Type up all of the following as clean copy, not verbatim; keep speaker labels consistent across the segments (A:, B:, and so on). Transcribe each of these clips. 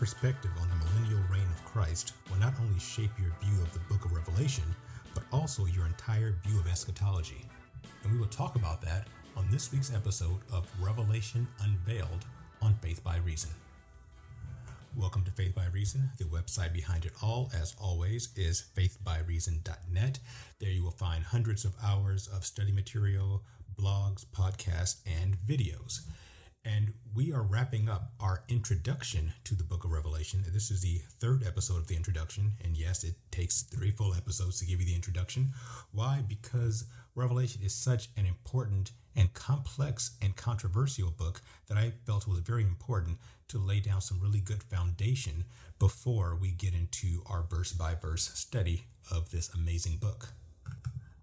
A: perspective on the millennial reign of Christ will not only shape your view of the book of Revelation, but also your entire view of eschatology. And we will talk about that on this week's episode of Revelation Unveiled on Faith by Reason. Welcome to Faith by Reason. The website behind it all, as always, is faithbyreason.net. There you will find hundreds of hours of study material, blogs, podcasts, and videos. And we are wrapping up our introduction to the book of Revelation. This is the third episode of the introduction. And yes, it takes 3 full episodes to give you the introduction. Why? Because Revelation is such an important and complex and controversial book that I felt was very important to lay down some really good foundation before we get into our verse-by-verse study of this amazing book.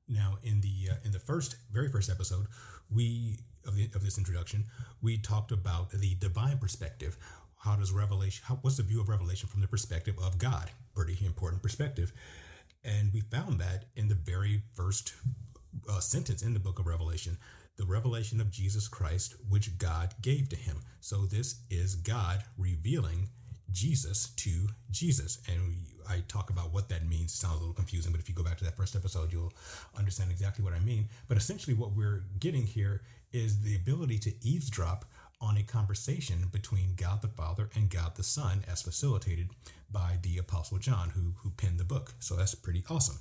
A: Now, in the very first episode, of this introduction, we talked about the divine perspective. What's the view of Revelation from the perspective of God? Pretty important perspective. And we found that in the very first sentence in the book of Revelation, the revelation of Jesus Christ, which God gave to him. So this is God revealing Jesus to Jesus. And I talk about what that means. It sounds a little confusing, but if you go back to that first episode, you'll understand exactly what I mean. But essentially what we're getting here is the ability to eavesdrop on a conversation between God the Father and God the Son, as facilitated by the Apostle John, who penned the book. So that's pretty awesome.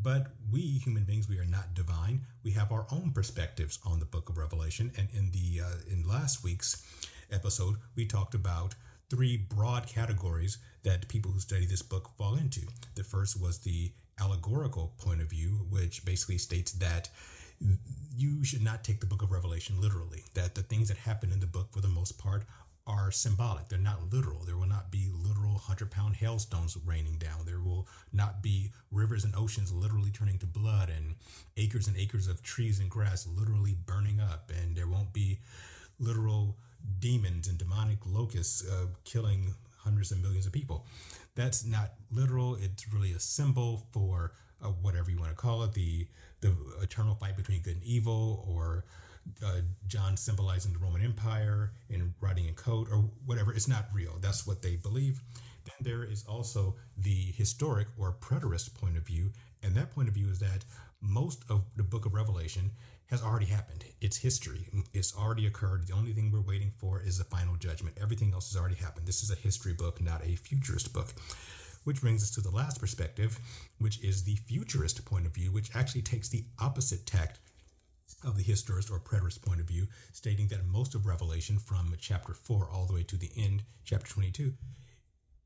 A: But we human beings, we are not divine. We have our own perspectives on the book of Revelation. And in last week's episode, we talked about 3 broad categories that people who study this book fall into. The first was the allegorical point of view, which basically states that you should not take the book of Revelation literally, that the things that happen in the book for the most part are symbolic. They're not literal. There will not be literal 100-pound hailstones raining down. There will not be rivers and oceans literally turning to blood and acres of trees and grass literally burning up. And there won't be literal demons and demonic locusts killing hundreds of millions of people. That's not literal. It's really a symbol for whatever you want to call it, the eternal fight between good and evil, or John symbolizing the Roman Empire and riding in coat, or whatever. It's not real. That's what they believe. Then there is also the historic or preterist point of view, and that point of view is that most of the book of Revelation has already happened. It's history. It's already occurred. The only thing we're waiting for is the final judgment. Everything else has already happened. This is a history book, not a futurist book. Which brings us to the last perspective, which is the futurist point of view, which actually takes the opposite tact of the historist or preterist point of view, stating that most of Revelation from chapter 4 all the way to the end, chapter 22,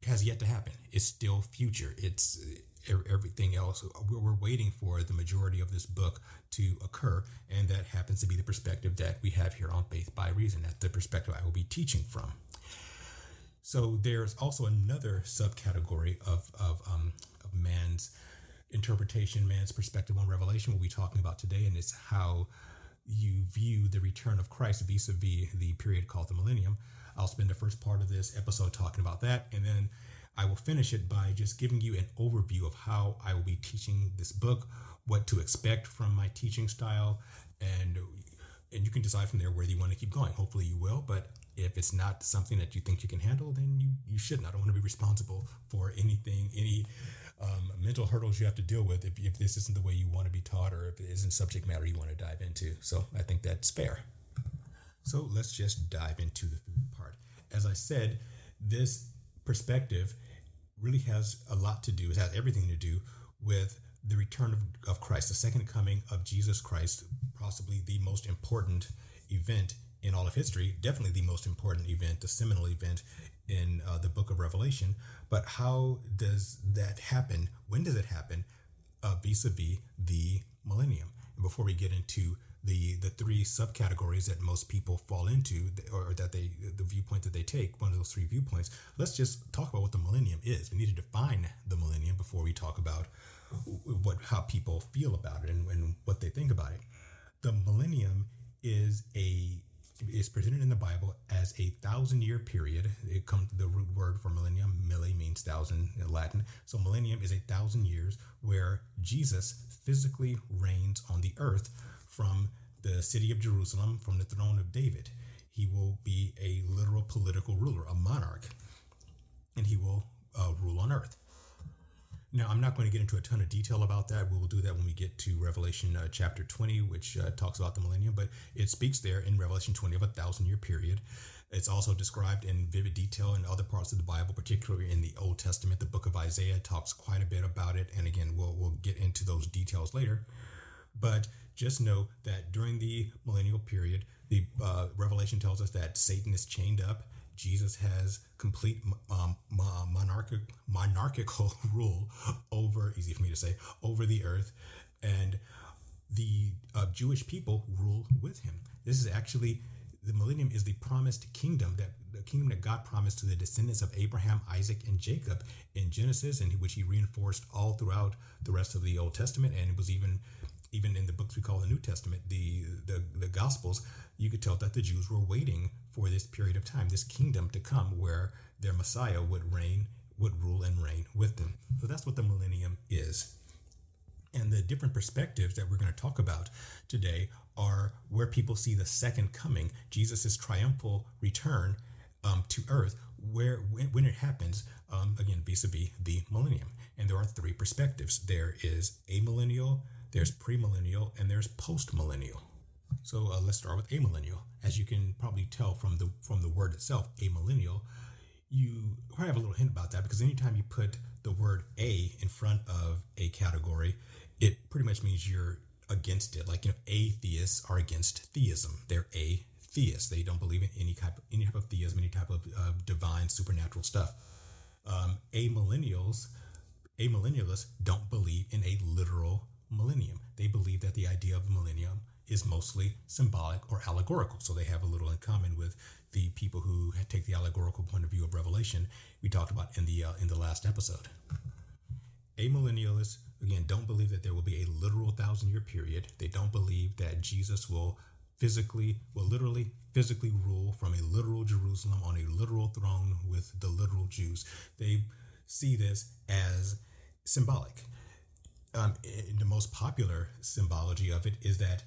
A: has yet to happen. It's still future. It's everything else. We're waiting for the majority of this book to occur, and that happens to be the perspective that we have here on Faith by Reason. That's the perspective I will be teaching from. So there's also another subcategory of man's interpretation, man's perspective on Revelation, we'll be talking about today, and it's how you view the return of Christ vis-a-vis the period called the Millennium. I'll spend the first part of this episode talking about that, and then I will finish it by just giving you an overview of how I will be teaching this book, what to expect from my teaching style, and you can decide from there whether you want to keep going. Hopefully you will, but if it's not something that you think you can handle, then you shouldn't. I don't want to be responsible for any mental hurdles you have to deal with if this isn't the way you want to be taught, or if it isn't subject matter you want to dive into. So I think that's fair. So let's just dive into the part. As I said, this perspective really has a lot to do, it has everything to do with the return of Christ, the second coming of Jesus Christ, possibly the most important event in all of history, definitely the most important event, the seminal event in the book of Revelation. But how does that happen? When does it happen vis-a-vis the millennium? And before we get into the 3 subcategories that most people fall into, or that the viewpoint that they take, one of those 3 viewpoints, let's just talk about what the millennium is. We need to define the millennium before we talk about how people feel about it and what they think about it. The millennium is presented in the Bible as a 1,000-year period. It comes the root word for millennium, mille means 1,000 in Latin. So millennium is 1,000 years where Jesus physically reigns on the earth from the city of Jerusalem, from the throne of David. He will be a literal political ruler, a monarch. and he will rule on earth. Now, I'm not going to get into a ton of detail about that. We will do that when we get to Revelation chapter 20, which talks about the millennium, but it speaks there in Revelation 20 of a 1,000-year period. It's also described in vivid detail in other parts of the Bible, particularly in the Old Testament. The book of Isaiah talks quite a bit about it. And again, we'll get into those details later. But just know that during the millennial period, the Revelation tells us that Satan is chained up. Jesus has complete monarchical rule over, easy for me to say, over the earth. And the Jewish people rule with him. This is actually, the millennium is the promised kingdom, that the kingdom that God promised to the descendants of Abraham, Isaac, and Jacob in Genesis, and which he reinforced all throughout the rest of the Old Testament. And it was even in the books we call the New Testament, the Gospels, you could tell that the Jews were waiting for this period of time, this kingdom to come where their Messiah would rule and reign with them. So that's what the millennium is. And the different perspectives that we're going to talk about today are where people see the second coming, Jesus' triumphal return to earth, when it happens, again, vis-a-vis the millennium. And there are three perspectives. There is amillennial, there's premillennial, and there's postmillennial. So let's start with amillennial. As you can probably tell from the word itself, amillennial, you probably have a little hint about that, because anytime you put the word a in front of a category, it pretty much means you're against it. Like, atheists are against theism. They're atheists. They don't believe in any type of theism, any type of divine supernatural stuff. Amillennialists don't believe in a literal millennium. They believe that the idea of a millennium is mostly symbolic or allegorical. So they have a little in common with the people who take the allegorical point of view of Revelation we talked about in the last episode. Amillennialists, again, don't believe that there will be a literal 1,000-year period. They don't believe that Jesus will literally physically rule from a literal Jerusalem on a literal throne with the literal Jews. They see this as symbolic. The most popular symbology of it is that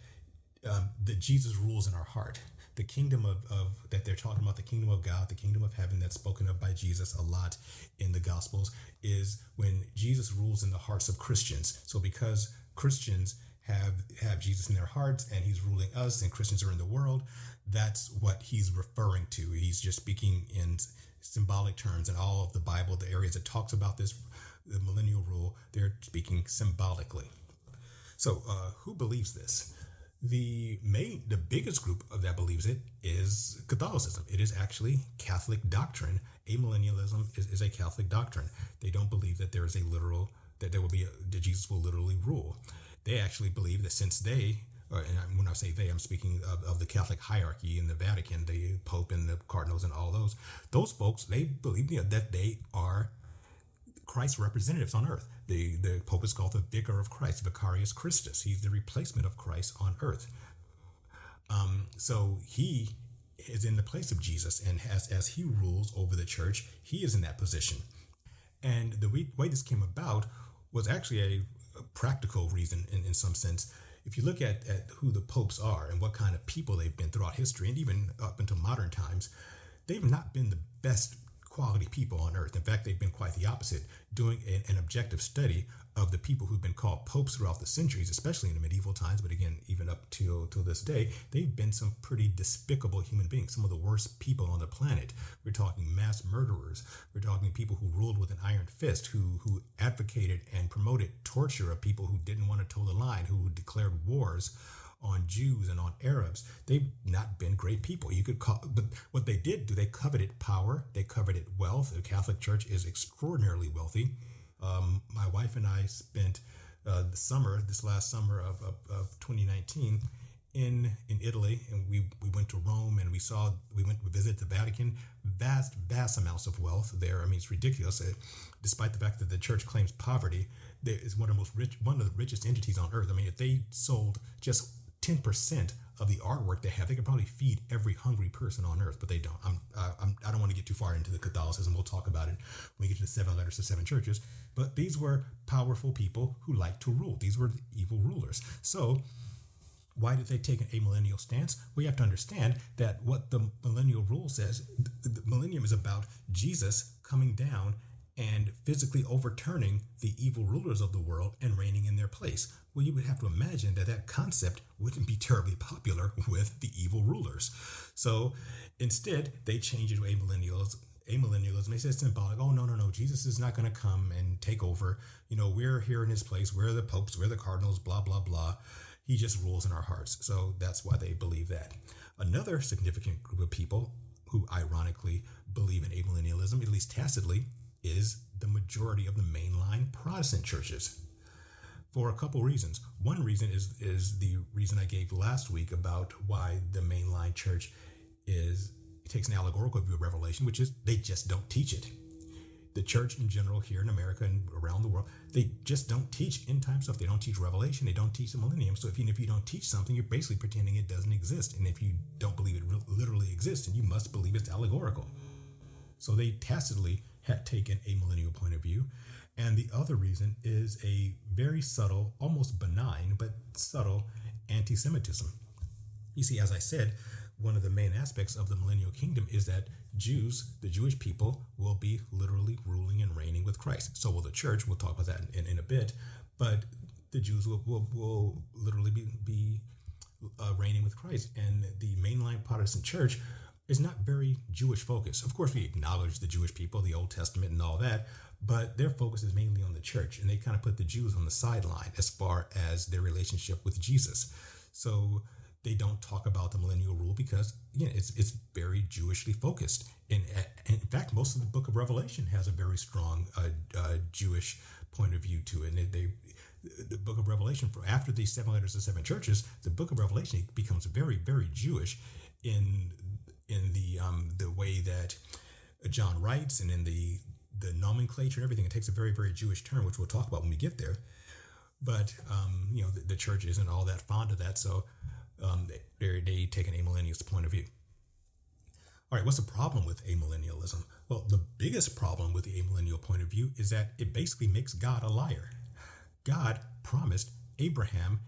A: that Jesus rules in our heart. The kingdom of that they're talking about, the kingdom of God, the kingdom of heaven that's spoken of by Jesus a lot in the Gospels, is when Jesus rules in the hearts of Christians. So because Christians have Jesus in their hearts and he's ruling us and Christians are in the world, that's what he's referring to. He's just speaking in symbolic terms. In all of the Bible, the areas that talks about this, the millennial rule, they're speaking symbolically. So who believes this? The biggest group that believes it is Catholicism. It is actually Catholic doctrine. Amillennialism is a Catholic doctrine. They don't believe that there is that Jesus will literally rule. They actually believe that since and when I say they, I'm speaking of the Catholic hierarchy in the Vatican, the Pope and the cardinals and all those folks, they believe that they are Christ's representatives on earth. The Pope is called the Vicar of Christ, Vicarius Christus. He's the replacement of Christ on earth. So he is in the place of Jesus, and as he rules over the church, he is in that position. And the way this came about was actually a practical reason in some sense. If you look at who the popes are and what kind of people they've been throughout history, and even up until modern times, they've not been the best quality people on earth. In fact, they've been quite the opposite. Doing an objective study of the people who've been called popes throughout the centuries, especially in the medieval times, but again, even up till this day, they've been some pretty despicable human beings, some of the worst people on the planet. We're talking mass murderers. We're talking people who ruled with an iron fist, who advocated and promoted torture of people who didn't want to toe the line, who declared wars on Jews and on Arabs. They've not been great people. But what they did do, they coveted power, they coveted wealth. The Catholic Church is extraordinarily wealthy. My wife and I spent this last summer of 2019 in Italy, and we went to Rome, and we visited the Vatican. Vast amounts of wealth there. I mean, it's ridiculous. Despite the fact that the church claims poverty, there is one of the richest entities on earth. I mean, if they sold just 10% of the artwork they have, they could probably feed every hungry person on earth, but they don't. I don't want to get too far into the Catholicism. We'll talk about it when we get to the 7 letters to 7 churches. But these were powerful people who liked to rule. These were evil rulers. So why did they take an amillennial stance? We have to understand that what the millennial rule says, the millennium is about Jesus coming down and physically overturning the evil rulers of the world and reigning in their place. Well, you would have to imagine that that concept wouldn't be terribly popular with the evil rulers. So instead, they changed it to amillennialism. They said symbolic. Oh, no. Jesus is not going to come and take over. We're here in his place. We're the popes. We're the cardinals, blah, blah, blah. He just rules in our hearts. So that's why they believe that. Another significant group of people who ironically believe in amillennialism, at least tacitly, is the majority of the mainline Protestant churches, for a couple reasons. One reason is the reason I gave last week about why the mainline church takes an allegorical view of Revelation, which is they just don't teach it. The church in general here in America and around the world, they just don't teach end time stuff. They don't teach Revelation. They don't teach the millennium. So if you don't teach something, you're basically pretending it doesn't exist. And if you don't believe it literally exists, then you must believe it's allegorical. So they tacitly had taken a millennial point of view. And the other reason is a very subtle, almost benign, but subtle anti-Semitism. You see, as I said, one of the main aspects of the millennial kingdom is that Jews, the Jewish people, will be literally ruling and reigning with Christ. So will the church. We'll talk about that in a bit. But the Jews will literally be reigning with Christ. And the mainline Protestant church is not very Jewish focused. Of course, we acknowledge the Jewish people, the Old Testament and all that, but their focus is mainly on the church, and they kind of put the Jews on the sideline as far as their relationship with Jesus. So they don't talk about the millennial rule because, it's very Jewishly focused. And in fact, most of the book of Revelation has a very strong Jewish point of view to it. And the book of Revelation, after the 7 letters to 7 churches, the book of Revelation becomes very, very Jewish in the way that John writes and in the nomenclature and everything. It takes a very, very Jewish turn, which we'll talk about when we get there. But, the church isn't all that fond of that. So they take an amillennialist point of view. All right, what's the problem with amillennialism? Well, the biggest problem with the amillennial point of view is that it basically makes God a liar. God promised Abraham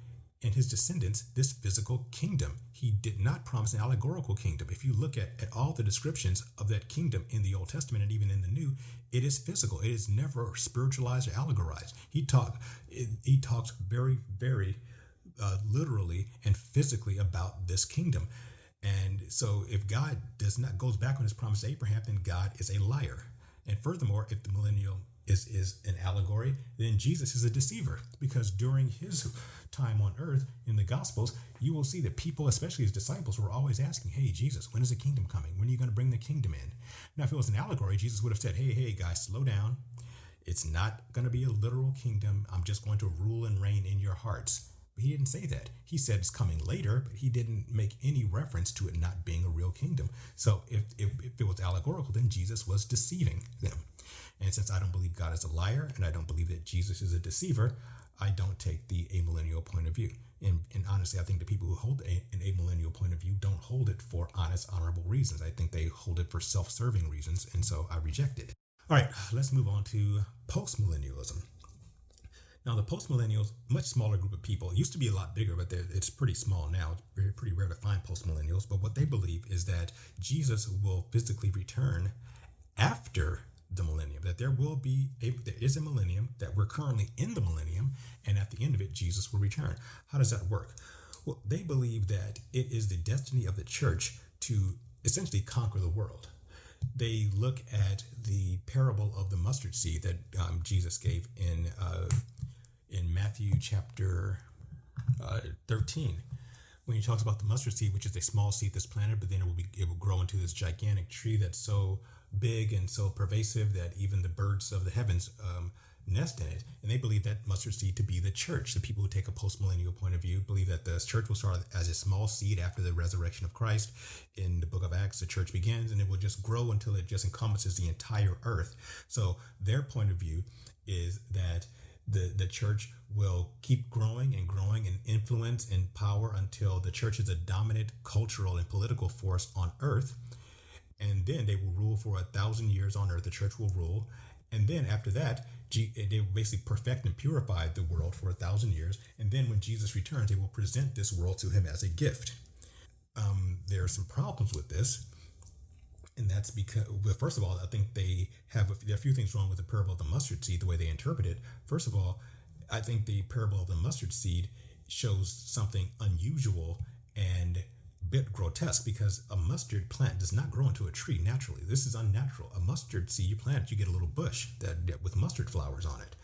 A: and his descendants this physical kingdom. He did not promise an allegorical kingdom. If you look at all the descriptions of that kingdom in the Old Testament and even in the New, it is physical. It is never spiritualized or allegorized. He talks very, very literally and physically about this kingdom. And so if God goes back on his promise to Abraham, then God is a liar. And furthermore, if the millennial is an allegory, then Jesus is a deceiver, because during his time on earth in the Gospels, you will see that people, especially his disciples, were always asking, hey, Jesus, when is the kingdom coming? When are you going to bring the kingdom in? Now, if it was an allegory, Jesus would have said, hey, guys, slow down. It's not going to be a literal kingdom. I'm just going to rule and reign in your hearts. But he didn't say that. He said it's coming later, but he didn't make any reference to it not being a real kingdom. So if it was allegorical, then Jesus was deceiving them. And since I don't believe God is a liar and I don't believe that Jesus is a deceiver, I don't take the amillennial point of view. And honestly, I think the people who hold an amillennial point of view don't hold it for honest, honorable reasons. I think they hold it for self-serving reasons, and so I reject it. All right, let's move on to postmillennialism. Now, the postmillennials, much smaller group of people. It used to be a lot bigger, but it's pretty small now. It's pretty rare to find postmillennials. But what they believe is that Jesus will physically return after the millennium, that there is a millennium, that we're currently in the millennium, and at the end of it, Jesus will return. How does that work? Well, they believe that it is the destiny of the church to essentially conquer the world. They look at the parable of the mustard seed that Jesus gave in Matthew chapter 13, when he talks about the mustard seed, which is a small seed that's planted, but then it will grow into this gigantic tree that's so big and so pervasive that even the birds of the heavens nest in it. And they believe that mustard seed to be the church. The people who take a postmillennial point of view believe that the church will start as a small seed after the resurrection of Christ. In the book of Acts, the church begins, and it will just grow until it just encompasses the entire earth. So their point of view is that the church will keep growing and growing in influence and power until the church is a dominant cultural and political force on earth. And then they will rule for 1,000 years on earth. The church will rule. And then after that, they will basically perfect and purify the world for 1,000 years. And then when Jesus returns, they will present this world to him as a gift. There are some problems with this. And that's because, well, first of all, I think there are a few things wrong with the parable of the mustard seed, the way they interpret it. First of all, I think the parable of the mustard seed shows something unusual and a bit grotesque, because a mustard plant does not grow into a tree naturally. This is unnatural. A mustard seed, you plant it, you get a little bush that with mustard flowers on it.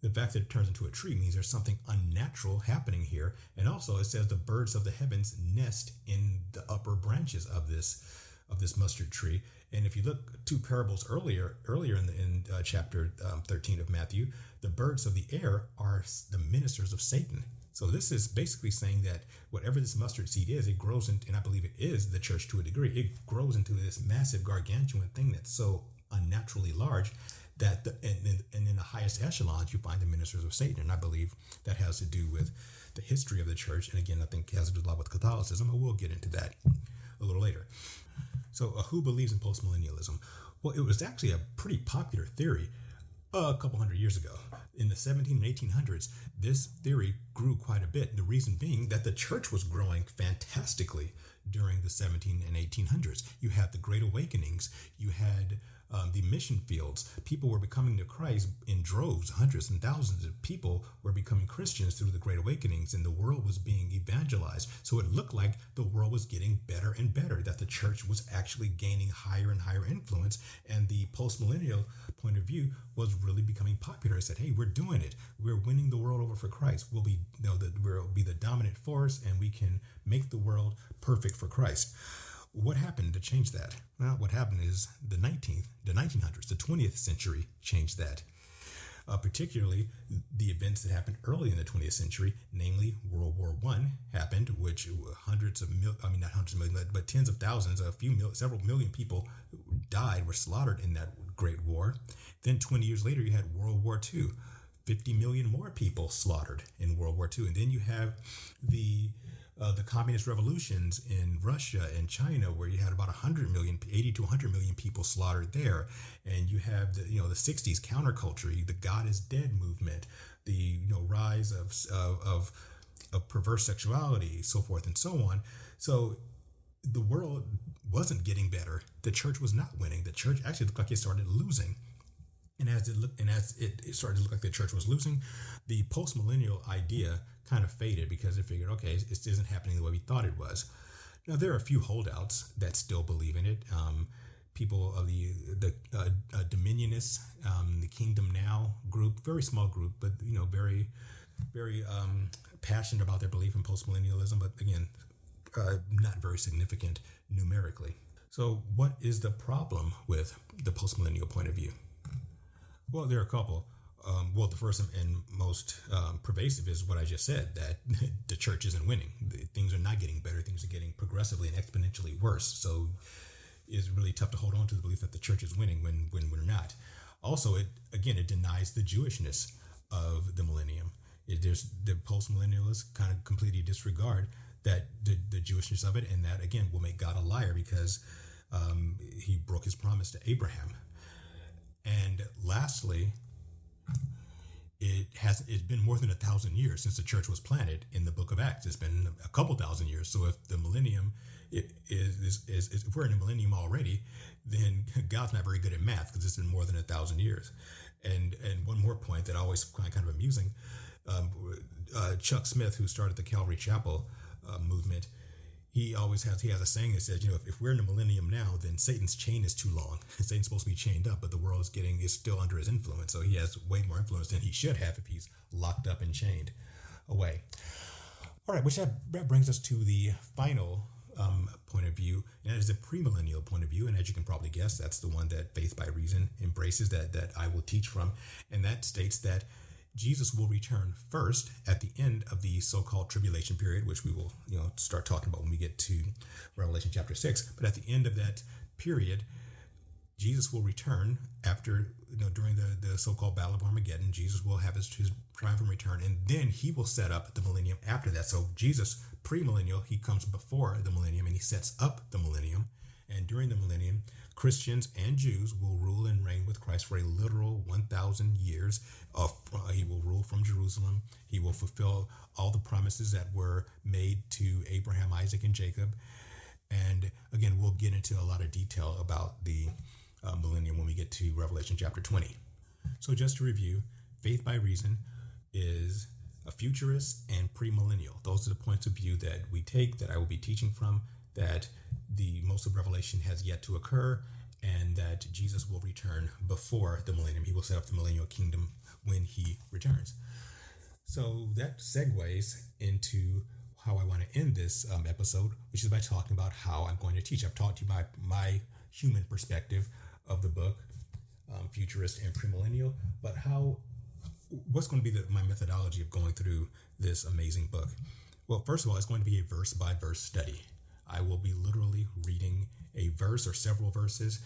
A: The fact that it turns into a tree means there's something unnatural happening here. And also it says the birds of the heavens nest in the upper branches of this mustard tree. And if you look 2 parables earlier in chapter 13 of Matthew, the birds of the air are the ministers of Satan. So this is basically saying that whatever this mustard seed is, it grows into, and I believe it is the church to a degree, it grows into this massive gargantuan thing that's so unnaturally large that and in the highest echelons you find the ministers of Satan. And I believe that has to do with the history of the church. And again, I think it has to do a lot with Catholicism, and we'll get into that a little later. So who believes in postmillennialism? Well, it was actually a pretty popular theory a couple hundred years ago. In the 17 and 1800s, this theory grew quite a bit. The reason being that the church was growing fantastically during the 17 and 1800s. You had the Great Awakenings. You had the mission fields. People were becoming to Christ in droves. Hundreds and thousands of people were becoming Christians through the Great Awakenings, and the world was being evangelized. So it looked like the world was getting better and better, that the church was actually gaining higher and higher influence, and the postmillennial point of view was really becoming popular. It said, hey, we're doing it. We're winning the world over for Christ. We'll be the dominant force, and we can make the world perfect for Christ. What happened to change that? Well, what happened is the 1900s, the 20th century changed that. Particularly the events that happened early in the 20th century, namely World War I happened, which tens of thousands, several million people died, were slaughtered in that great war. Then 20 years later, you had World War II, 50 million more people slaughtered in World War II. And then you have the communist revolutions in Russia and China, where you had about 80 to 100 million people slaughtered there. And you have the 60s counterculture, the God is dead movement, the rise of perverse sexuality, so forth and so on. So the world wasn't getting better. The church was not winning. The church actually looked like it started losing. And as it started to look like the church was losing, the postmillennial idea kind of faded, because it figured, okay, it isn't happening the way we thought it was. Now, there are a few holdouts that still believe in it. People of the Dominionists, the Kingdom Now group, very small group, but very, very passionate about their belief in postmillennialism. But again, not very significant numerically. So, what is the problem with the postmillennial point of view? Well, there are a couple. The first and most pervasive is what I just said, that the church isn't winning. Things are not getting better. Things are getting progressively and exponentially worse. So it's really tough to hold on to the belief that the church is winning when we're not. Also, it denies the Jewishness of the millennium. The postmillennialists kind of completely disregard that the Jewishness of it, and that, again, will make God a liar, because he broke his promise to Abraham. And lastly, it's been more than 1,000 years since the church was planted in the book of Acts. It's been a couple thousand years. So if the millennium is if we're in a millennium already, then God's not very good at math, because it's been more than 1,000 years. And one more point that I always find kind of amusing, Chuck Smith, who started the Calvary Chapel movement, he has a saying that says, if we're in the millennium now, then Satan's chain is too long. Satan's supposed to be chained up, but the world is still under his influence. So he has way more influence than he should have if he's locked up and chained away. All right, which that brings us to the final point of view, and that is the premillennial point of view. And as you can probably guess, that's the one that Faith by Reason embraces, that I will teach from. And that states that Jesus will return first at the end of the so-called tribulation period, which we will start talking about when we get to Revelation chapter 6. But at the end of that period, Jesus will return after, during the so-called Battle of Armageddon. Jesus will have his triumphant return, and then he will set up the millennium after that. So Jesus, premillennial, he comes before the millennium, and he sets up the millennium. And during the millennium, Christians and Jews will rule and reign with Christ for a literal 1,000 years. He will rule from Jerusalem. He will fulfill all the promises that were made to Abraham, Isaac, and Jacob. And again, we'll get into a lot of detail about the millennium when we get to Revelation chapter 20. So just to review, faith by reason is a futurist and premillennial. Those are the points of view that we take, that I will be teaching from, that the most of Revelation has yet to occur, and that Jesus will return before the millennium. He will set up the millennial kingdom when he returns. So that segues into how I want to end this episode, which is by talking about how I'm going to teach. I've taught you my human perspective of the book, futurist and premillennial, but what's going to be my methodology of going through this amazing book? Well, first of all, it's going to be a verse by verse study. I will be literally reading a verse or several verses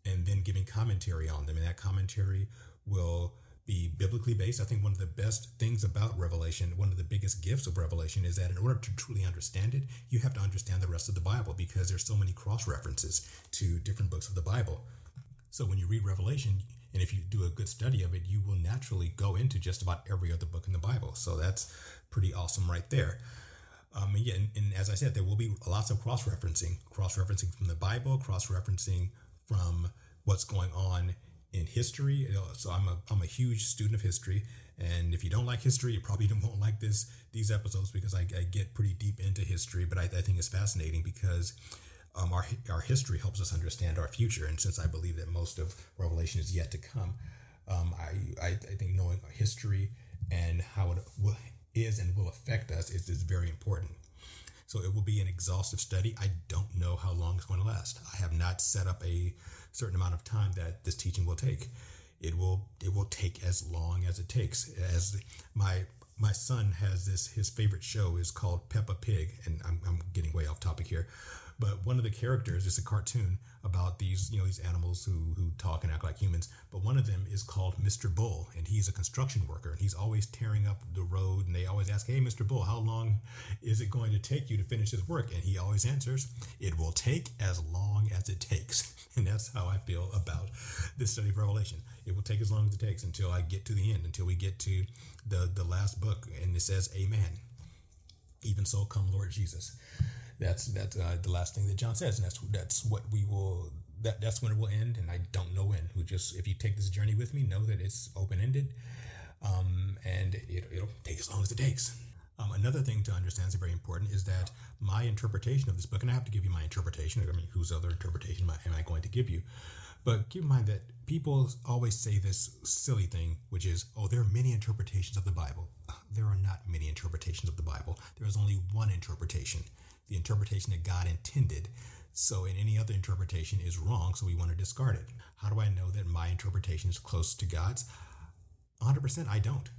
A: and then giving commentary on them. And that commentary will be biblically based. I think one of the best things about Revelation, one of the biggest gifts of Revelation, is that in order to truly understand it, you have to understand the rest of the Bible, because there's so many cross references to different books of the Bible. So when you read Revelation, and if you do a good study of it, you will naturally go into just about every other book in the Bible. So that's pretty awesome right there. And as I said, there will be lots of cross-referencing from the Bible, cross-referencing from what's going on in history. So I'm a huge student of history, and if you don't like history, you probably won't like these episodes, because I get pretty deep into history. But I think it's fascinating because our history helps us understand our future, and since I believe that most of Revelation is yet to come, I think knowing our history and how it is and will affect us is very important. So it will be an exhaustive study. I don't know how long it's going to last. I have not set up a certain amount of time that this teaching will take. It will take as long as it takes. As my son has his favorite show is called Peppa Pig, and I'm getting way off topic here. But one of the characters is a cartoon about these animals who talk and act like humans. But one of them is called Mr. Bull, and he's a construction worker, and he's always tearing up the road. And they always ask, "Hey, Mr. Bull, how long is it going to take you to finish this work?" And he always answers, "It will take as long as it takes." And that's how I feel about this study of Revelation. It will take as long as it takes until I get to the end, until we get to the last book, and it says, "Amen. Even so, come Lord Jesus." That's the last thing that John says, and that's what we will. That's when it will end, and I don't know when. If you take this journey with me, know that it's open-ended, and it'll take as long as it takes. Another thing to understand is very important is that my interpretation of this book, and I have to give you my interpretation. I mean, whose other interpretation am I going to give you? But keep in mind that people always say this silly thing, which is, "Oh, there are many interpretations of the Bible." There are not many interpretations of the Bible. There is only one interpretation, the interpretation that God intended. So in any other interpretation is wrong, so we want to discard it. How do I know that my interpretation is close to God's? 100% I don't.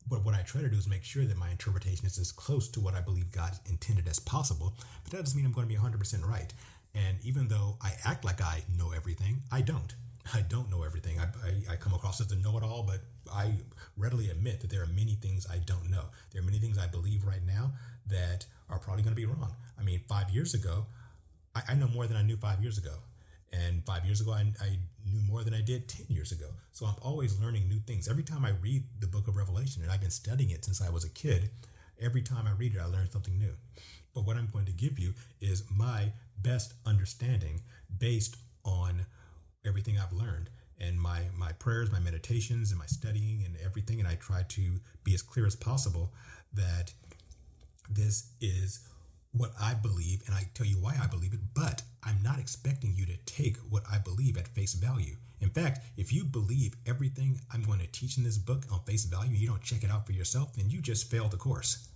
A: But what I try to do is make sure that my interpretation is as close to what I believe God intended as possible. But that doesn't mean I'm going to be 100% right. And even though I act like I know everything, I don't. I don't know everything. I come across as a know-it-all, but I readily admit that there are many things I don't know. There are many things I believe right now that are probably going to be wrong. I mean, 5 years ago, I know more than I knew 5 years ago. And 5 years ago, I knew more than I did 10 years ago. So I'm always learning new things. Every time I read the book of Revelation, and I've been studying it since I was a kid, every time I read it, I learn something new. But what I'm going to give you is my best understanding based on everything I've learned and my prayers, my meditations, and my studying and everything. And I try to be as clear as possible that this is what I believe, and I tell you why I believe it, but I'm not expecting you to take what I believe at face value. In fact, if you believe everything I'm going to teach in this book on face value, and you don't check it out for yourself, then you just failed the course.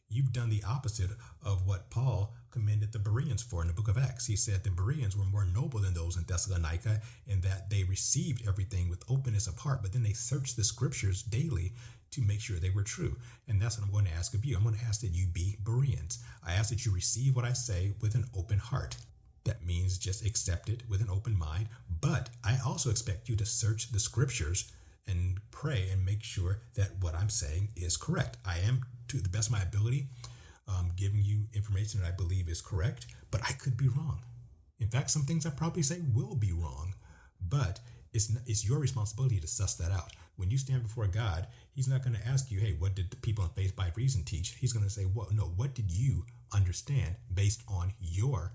A: You've done the opposite of what Paul commended the Bereans for in the book of Acts. He said the Bereans were more noble than those in Thessalonica in that they received everything with openness of heart, but then they searched the scriptures daily to make sure they were true. And that's what I'm going to ask of you. I'm going to ask that you be Bereans. I ask that you receive what I say with an open heart. That means just accept it with an open mind. But I also expect you to search the scriptures and pray and make sure that what I'm saying is correct. I am, to the best of my ability, giving you information that I believe is correct, but I could be wrong. In fact, some things I probably say will be wrong, but it's your responsibility to suss that out. When you stand before God, he's not going to ask you, "Hey, what did the people in Faith by Reason teach?" He's going to say, "What did you understand based on your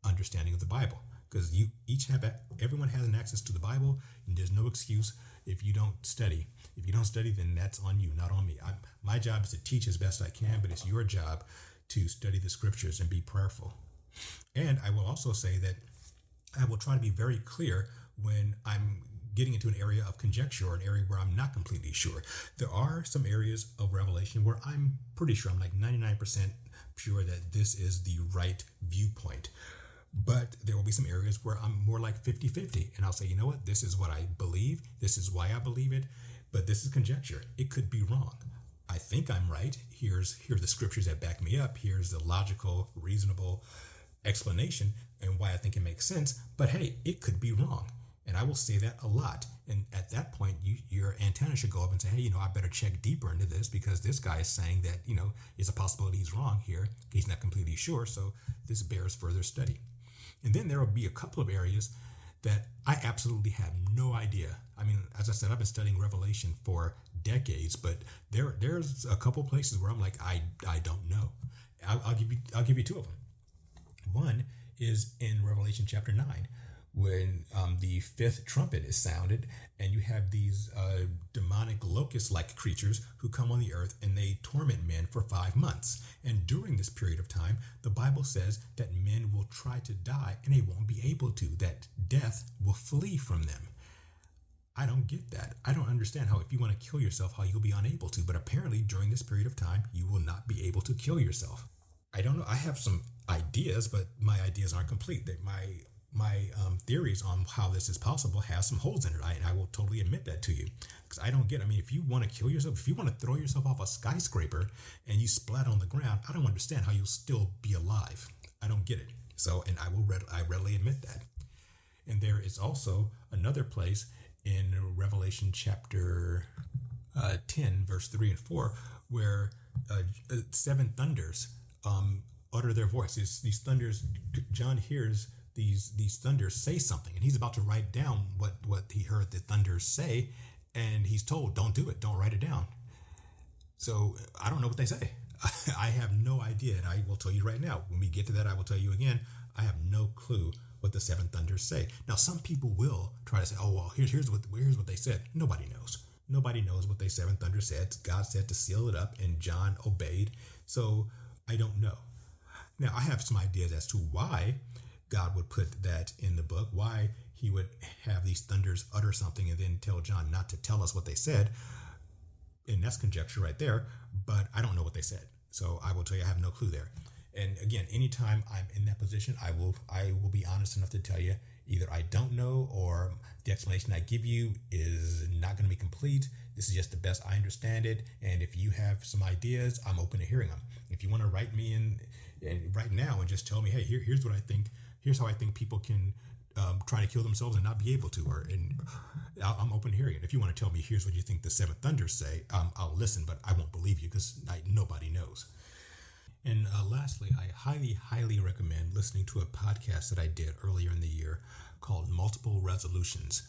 A: understanding of the Bible, because everyone has an access to the Bible, and there's no excuse if you don't study. If you don't study, then that's on you, not on me. My job is to teach as best I can, but it's your job to study the scriptures and be prayerful. And I will also say that I will try to be very clear when I'm getting into an area of conjecture or an area where I'm not completely sure. There are some areas of revelation where I'm pretty sure, I'm like 99% sure that this is the right viewpoint. But there will be some areas where I'm more like 50-50. And I'll say, you know what, this is what I believe. This is why I believe it. But this is conjecture. It could be wrong. I think I'm right. Here's the scriptures that back me up. Here's the logical, reasonable explanation and why I think it makes sense. But hey, it could be wrong. And I will say that a lot. And at that point, your antenna should go up and say, hey, I better check deeper into this, because this guy is saying that, it's a possibility he's wrong here. He's not completely sure. So this bears further study. And then there will be a couple of areas that I absolutely have no idea. I mean, as I said, I've been studying Revelation for decades, but there's a couple places where I'm like, I don't know. I'll give you two of them. One is in Revelation chapter 9, when the fifth trumpet is sounded, and you have these demonic locust-like creatures who come on the earth, and they torment men for 5 months. And during this period of time, the Bible says that men will try to die, and they won't be able to, that death will flee from them. I don't get that. I don't understand how, if you want to kill yourself, how you'll be unable to. But apparently, during this period of time, you will not be able to kill yourself. I don't know. I have some ideas, but my ideas aren't complete. My theories on how this is possible have some holes in it. I will totally admit that to you, because I don't get it. I mean, if you want to kill yourself, if you want to throw yourself off a skyscraper and you splat on the ground, I don't understand how you'll still be alive. I don't get it. So, and I readily admit that. And there is also another place in Revelation chapter 10, verse 3 and 4, where 7 thunders utter their voice. These thunders, John hears these thunders say something, and he's about to write down what he heard the thunders say, and he's told, don't do it, don't write it down. So I don't know what they say. I have no idea, and I will tell you right now, when we get to that, I will tell you again, I have no clue what the 7 thunders say. Now, some people will try to say, oh, well, here's what they said. Nobody knows. Nobody knows what the 7 thunders said. God said to seal it up, and John obeyed. So I don't know. Now, I have some ideas as to why God would put that in the book, why he would have these thunders utter something and then tell John not to tell us what they said. And that's conjecture right there, but I don't know what they said. So I will tell you, I have no clue there. And again, anytime I'm in that position, I will be honest enough to tell you either I don't know, or the explanation I give you is not going to be complete. This is just the best I understand it. And if you have some ideas, I'm open to hearing them. If you want to write me in right now and just tell me, hey, here's what I think. Here's how I think people can try to kill themselves and not be able to. I'm open to hearing it. If you want to tell me, here's what you think the 7 thunders say, I'll listen, but I won't believe you, because nobody knows. And lastly, I highly, highly recommend listening to a podcast that I did earlier in the year called Multiple Resolutions.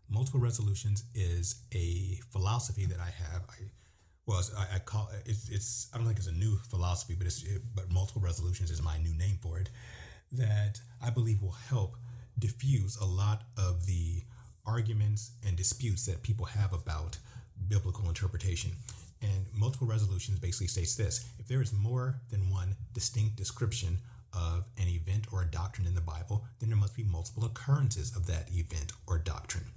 A: Multiple Resolutions is a philosophy that I have. I call it's I don't think it's a new philosophy, but Multiple Resolutions is my new name for it, that I believe will help diffuse a lot of the arguments and disputes that people have about biblical interpretation. And Multiple Resolutions basically states this: if there is more than one distinct description of an event or a doctrine in the Bible, then there must be multiple occurrences of that event or doctrine.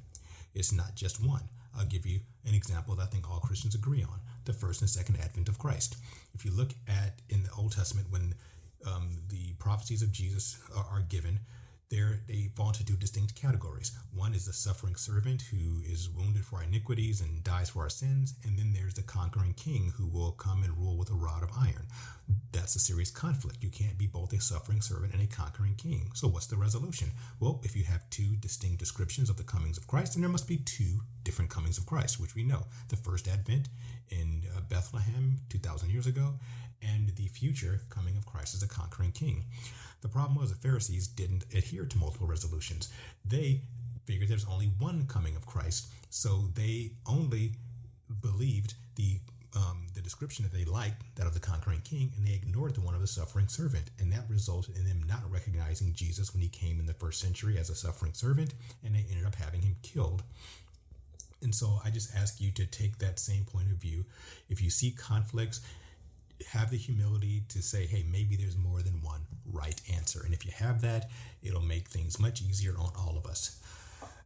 A: It's not just one. I'll give you an example that I think all Christians agree on: the first and second advent of Christ. If you look at in the Old Testament, when the prophecies of Jesus are given, they fall into 2 distinct categories. One is the suffering servant who is wounded for our iniquities and dies for our sins. And then there's the conquering king who will come and rule with a rod of iron. That's a serious conflict. You can't be both a suffering servant and a conquering king. So what's the resolution? Well, if you have 2 distinct descriptions of the comings of Christ, then there must be 2 different comings of Christ, which we know. The first advent in Bethlehem 2,000 years ago, and the future coming of Christ as a conquering king. The problem was the Pharisees didn't adhere to multiple resolutions. They figured there's only one coming of Christ, so they only believed the the description that they liked, that of the conquering king, and they ignored the one of the suffering servant. And that resulted in them not recognizing Jesus when he came in the first century as a suffering servant, and they ended up having him killed. And so I just ask you to take that same point of view. If you see conflicts, have the humility to say, hey, maybe there's more than one right answer. And if you have that, it'll make things much easier on all of us.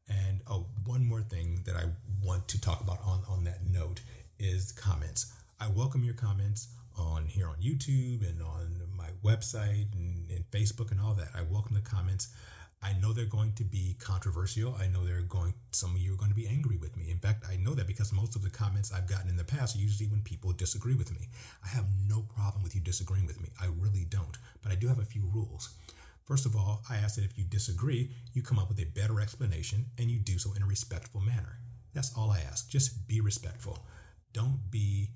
A: And one more thing that I want to talk about on that note is comments. I welcome your comments on here on YouTube and on my website and Facebook and all that. I welcome the comments. I know they're going to be controversial. I know some of you are going to be angry with me. In fact, I know that because most of the comments I've gotten in the past are usually when people disagree with me. I have no problem with you disagreeing with me. I really don't. But I do have a few rules. First of all, I ask that if you disagree, you come up with a better explanation and you do so in a respectful manner. That's all I ask. Just be respectful. Don't be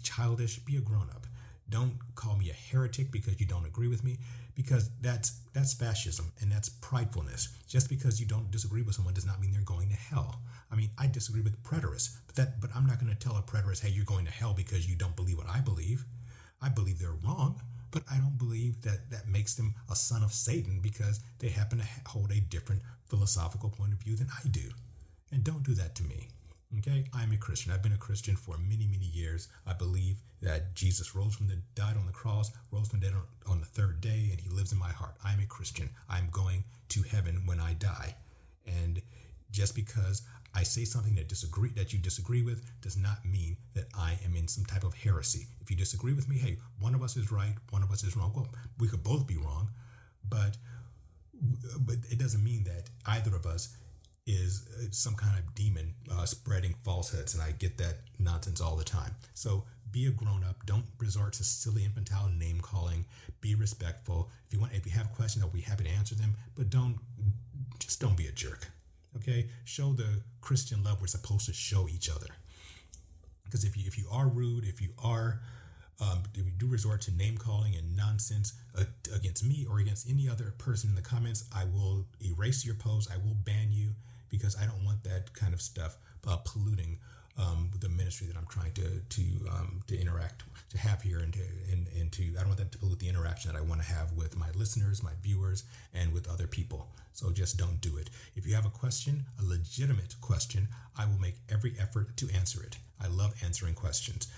A: childish. Be a grown-up. Don't call me a heretic because you don't agree with me, because that's fascism and that's pridefulness. Just because you don't disagree with someone does not mean they're going to hell. I mean, I disagree with preterists, but I'm not going to tell a preterist, hey, you're going to hell because you don't believe what I believe. I believe they're wrong, but I don't believe that makes them a son of Satan because they happen to hold a different philosophical point of view than I do. And don't do that to me. Okay, I'm a Christian. I've been a Christian for many, many years. I believe that Jesus died on the cross, rose from the dead on the third day, and he lives in my heart. I'm a Christian. I'm going to heaven when I die. And just because I say something that you disagree with does not mean that I am in some type of heresy. If you disagree with me, hey, one of us is right, one of us is wrong. Well, we could both be wrong, but it doesn't mean that either of us is some kind of demon spreading falsehoods, and I get that nonsense all the time. So be a grown-up. Don't resort to silly infantile name calling. Be respectful. If you have questions, I'll be happy to answer them, but don't be a jerk. Okay, show the Christian love we're supposed to show each other. Because if you are rude, if you do resort to name calling and nonsense against me or against any other person in the comments, I will erase your post. I will ban you, because I don't want that kind of stuff polluting the ministry that I'm trying to interact, to have here, and I don't want that to pollute the interaction that I want to have with my listeners, my viewers, and with other people. So just don't do it. If you have a question, a legitimate question, I will make every effort to answer it. I love answering questions.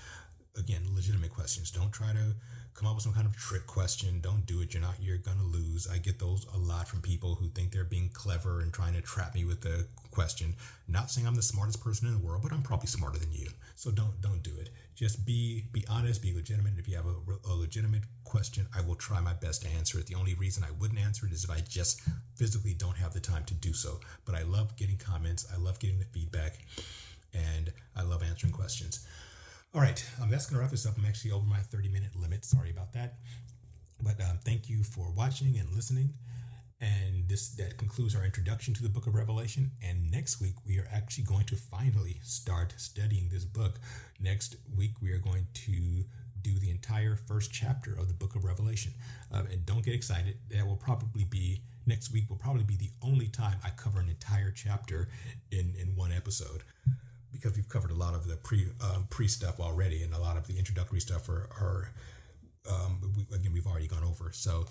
A: Again, legitimate questions. Don't try to come up with some kind of trick question. Don't do it. You're going to lose. I get those a lot from people who think they're being clever and trying to trap me with the question. Not saying I'm the smartest person in the world, but I'm probably smarter than you. So don't do it. Just be honest, be legitimate. If you have a legitimate question, I will try my best to answer it. The only reason I wouldn't answer it is if I just physically don't have the time to do so. But I love getting comments. I love getting the feedback, and I love answering questions. All right, that's going to wrap this up. I'm actually over my 30-minute limit. Sorry about that. But thank you for watching and listening. And that concludes our introduction to the book of Revelation. And next week, we are actually going to finally start studying this book. Next week, we are going to do the entire first chapter of the book of Revelation. And don't get excited. Next week will probably be the only time I cover an entire chapter in one episode, because we've covered a lot of the pre stuff already, and a lot of the introductory stuff we've already gone over. So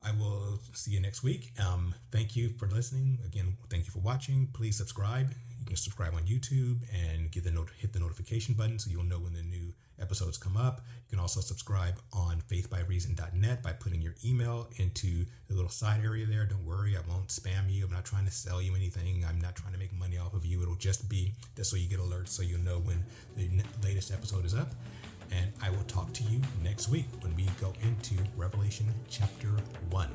A: I will see you next week. Thank you for listening. Again, thank you for watching. Please subscribe. You can subscribe on YouTube and hit the notification button so you'll know when the new episodes come up. You can also subscribe on faithbyreason.net by putting your email into the little side area there. Don't worry, I won't spam you. I'm not trying to sell you anything. I'm not trying to make money off of you. It'll just be that so you get alerts, so you'll know when the latest episode is up. And I will talk to you next week when we go into Revelation chapter 1.